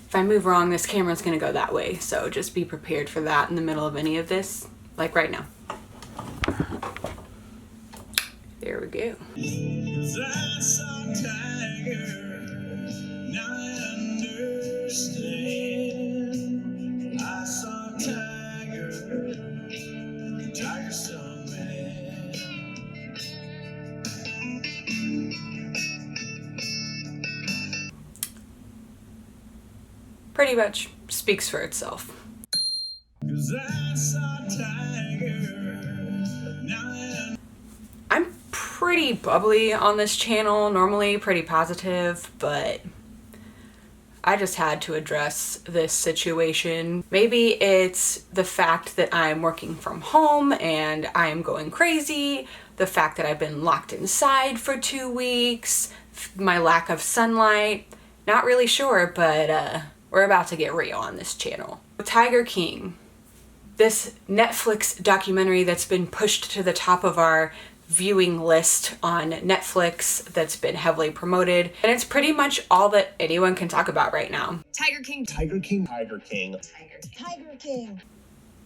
if I move wrong, this camera's gonna go that way. So just be prepared for that in the middle of any of this, like right now. There we go. I saw tiger, now I understand. I saw tiger, tiger so mad. Pretty much speaks for itself. 'Cause I saw tiger, now I'm pretty bubbly on this channel, normally pretty positive, but I just had to address this situation. Maybe it's the fact that I'm working from home and I am going crazy, the fact that I've been locked inside for 2 weeks, my lack of sunlight, not really sure, but we're about to get real on this channel. Tiger King, this Netflix documentary that's been pushed to the top of our viewing list on Netflix, that's been heavily promoted, and it's pretty much all that anyone can talk about right now. Tiger King. Tiger King. Tiger King. Tiger King.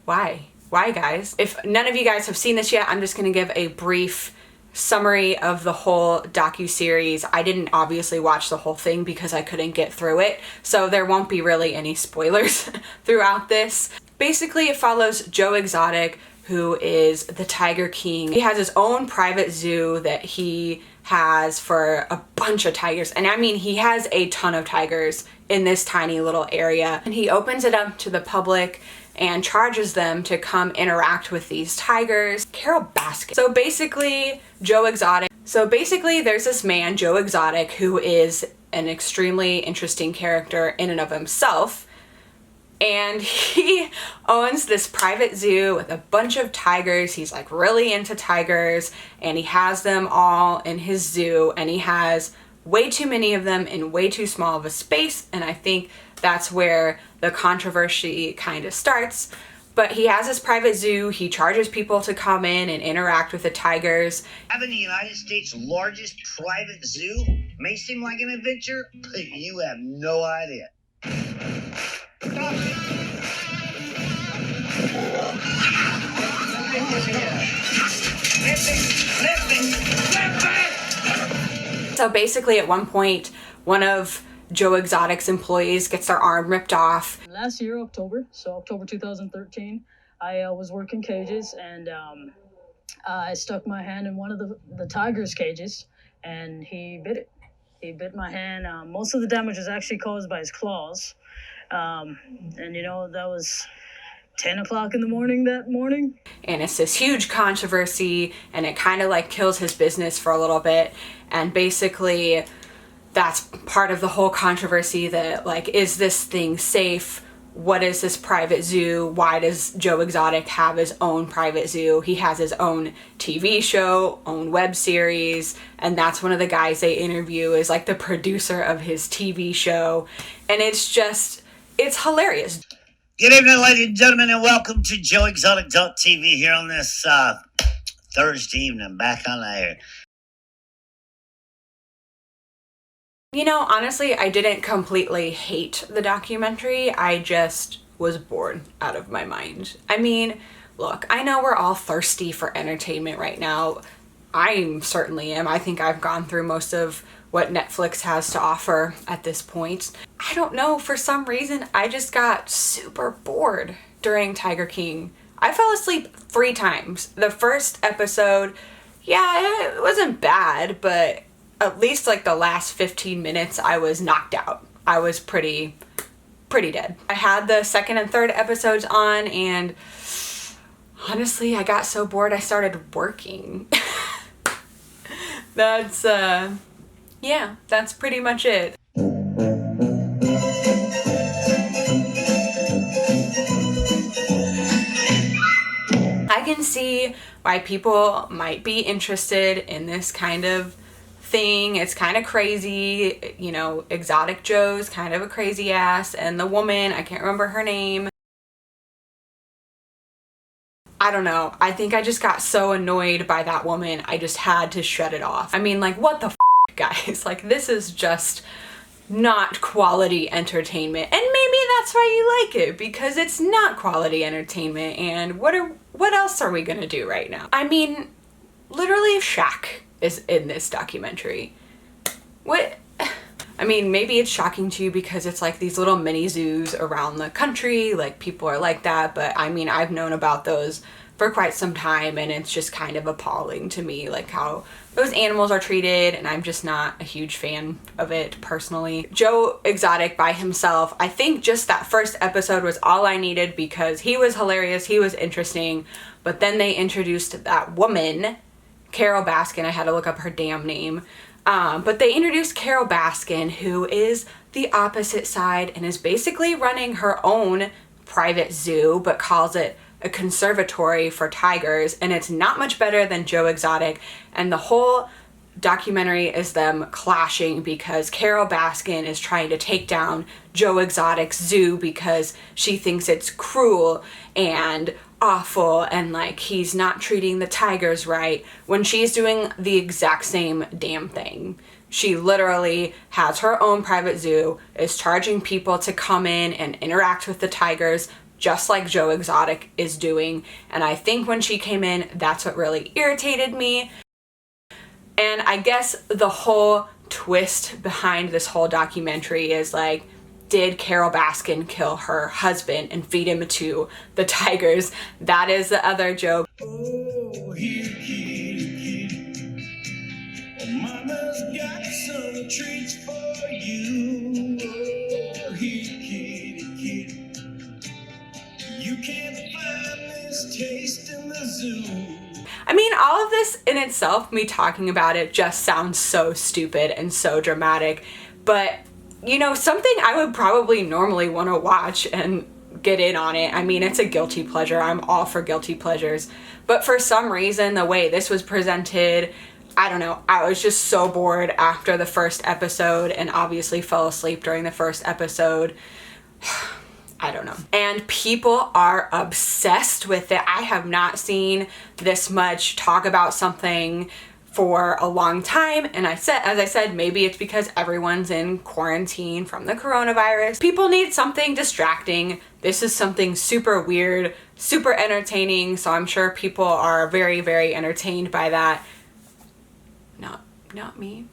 Why? Why, guys? If none of you guys have seen this yet, I'm just gonna give a brief summary of the whole docu-series. I didn't obviously watch the whole thing because I couldn't get through it, so there won't be really any spoilers throughout this. Basically, it follows Joe Exotic, who is the Tiger King. He has his own private zoo that he has for a bunch of tigers. And I mean, he has a ton of tigers in this tiny little area. And he opens it up to the public and charges them to come interact with these tigers. Carole Baskin. So basically, there's this man, Joe Exotic, who is an extremely interesting character in and of himself. And he owns this private zoo with a bunch of tigers. He's like really into tigers, and he has them all in his zoo, and he has way too many of them in way too small of a space. And I think that's where the controversy kind of starts. But he has his private zoo. He charges people to come in and interact with the tigers. Having the United States' largest private zoo may seem like an adventure, but you have no idea. So basically, at one point, one of Joe Exotic's employees gets their arm ripped off. Last year, October 2013, I was working cages, and I stuck my hand in one of the tiger's cages, and he bit it. He bit my hand. Most of the damage was actually caused by his claws. And you know, that was 10 o'clock in the morning that morning. And it's this huge controversy, and it kind of like kills his business for a little bit. And basically, that's part of the whole controversy, that like, is this thing safe? What is this private zoo? Why does Joe Exotic have his own private zoo? He has his own TV show, own web series, and that's one of the guys they interview is like the producer of his TV show. And it's just, it's hilarious. Good evening, ladies and gentlemen, and welcome to JoeExotic.tv here on this Thursday evening, back on air. You know, honestly, I didn't completely hate the documentary. I just was bored out of my mind. I mean, look, I know we're all thirsty for entertainment right now. I certainly am. I think I've gone through most of what Netflix has to offer at this point. I don't know, for some reason, I just got super bored during Tiger King. I fell asleep 3 times. The first episode, yeah, it wasn't bad, but at least like the last 15 minutes, I was knocked out. I was pretty dead. I had the second and third episodes on, and honestly, I got so bored I started working. That's, yeah, that's pretty much it. I can see why people might be interested in this kind of thing. It's kind of crazy, you know, Exotic Joe's kind of a crazy ass, and the woman, I can't remember her name. I don't know. I think I just got so annoyed by that woman, I just had to shut it off. I mean, like, what the f***, guys? Like, this is just not quality entertainment. And maybe that's why you like it, because it's not quality entertainment. And what else are we gonna do right now? I mean, literally Shaq is in this documentary. What? I mean, maybe it's shocking to you because it's like these little mini zoos around the country, like people are like that, but I mean, I've known about those for quite some time, and it's just kind of appalling to me, like how those animals are treated, and I'm just not a huge fan of it personally. Joe Exotic by himself, I think just that first episode was all I needed because he was hilarious, he was interesting, but then they introduced that woman, Carole Baskin. I had to look up her damn name. But they introduced Carole Baskin, who is the opposite side and is basically running her own private zoo, but calls it a conservatory for tigers, and it's not much better than Joe Exotic. And the whole documentary is them clashing because Carole Baskin is trying to take down Joe Exotic's zoo because she thinks it's cruel and awful and like he's not treating the tigers right, when she's doing the exact same damn thing. She literally has her own private zoo, is charging people to come in and interact with the tigers just like Joe Exotic is doing. And I think when she came in, that's what really irritated me. And I guess the whole twist behind this whole documentary is like, did Carole Baskin kill her husband and feed him to the tigers? That is the other joke. Oh, here, kitty, kitty. Oh, mama's got some treats for you. Oh, here, kitty, kitty. You can't find this taste in the zoo. I mean, all of this in itself, me talking about it, just sounds so stupid and so dramatic. But, you know, something I would probably normally want to watch and get in on it. I mean, it's a guilty pleasure. I'm all for guilty pleasures. But for some reason, the way this was presented, I don't know, I was just so bored after the first episode and obviously fell asleep during the first episode. I don't know. And people are obsessed with it. I have not seen this much talk about something for a long time. And as I said, maybe it's because everyone's in quarantine from the coronavirus. People need something distracting. This is something super weird, super entertaining. So I'm sure people are very, very entertained by that. Not me.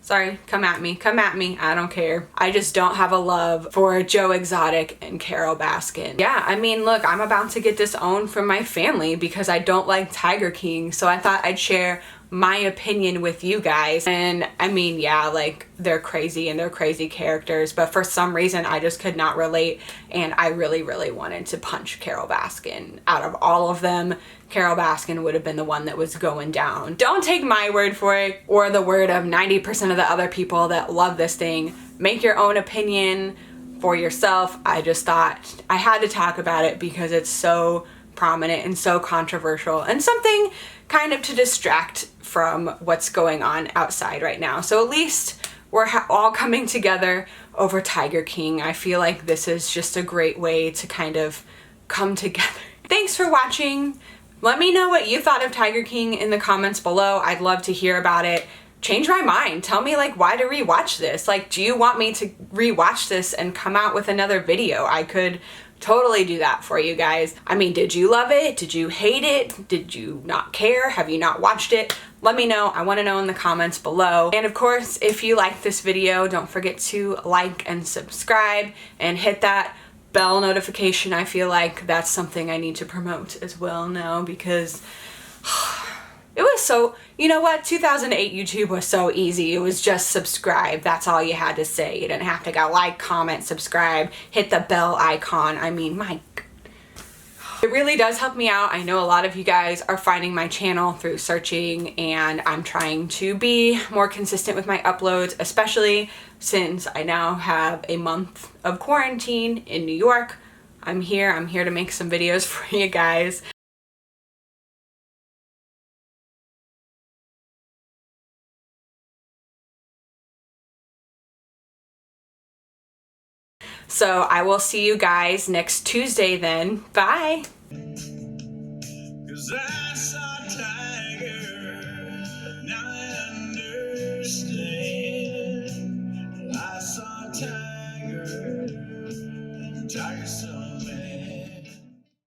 Sorry, come at me, I don't care. I just don't have a love for Joe Exotic and Carole Baskin. Yeah, I mean, look, I'm about to get disowned from my family because I don't like Tiger King, so I thought I'd share my opinion with you guys. And I mean, yeah, like, they're crazy and they're crazy characters, but for some reason I just could not relate, and I really, really wanted to punch Carole Baskin. Out of all of them, Carole Baskin would have been the one that was going down. Don't take my word for it or the word of 90% of the other people that love this thing. Make your own opinion for yourself. I just thought I had to talk about it because it's so prominent and so controversial and something kind of to distract from what's going on outside right now. So at least we're all coming together over Tiger King. I feel like this is just a great way to kind of come together. Thanks for watching. Let me know what you thought of Tiger King in the comments below. I'd love to hear about it. Change my mind. Tell me, like, why to rewatch this. Like, do you want me to rewatch this and come out with another video? I could totally do that for you guys. I mean, did you love it? Did you hate it? Did you not care? Have you not watched it? Let me know. I want to know in the comments below. And of course, if you like this video, don't forget to like and subscribe and hit that bell notification. I feel like that's something I need to promote as well now because it was so, you know what, 2008 YouTube was so easy. It was just subscribe. That's all you had to say. You didn't have to go like, comment, subscribe, hit the bell icon. I mean, my God. It really does help me out. I know a lot of you guys are finding my channel through searching, and I'm trying to be more consistent with my uploads, especially since I now have a month of quarantine in New York. I'm here to make some videos for you guys. So I will see you guys next Tuesday then. Bye. 'Cause I saw a tiger, now I understand. tiger son.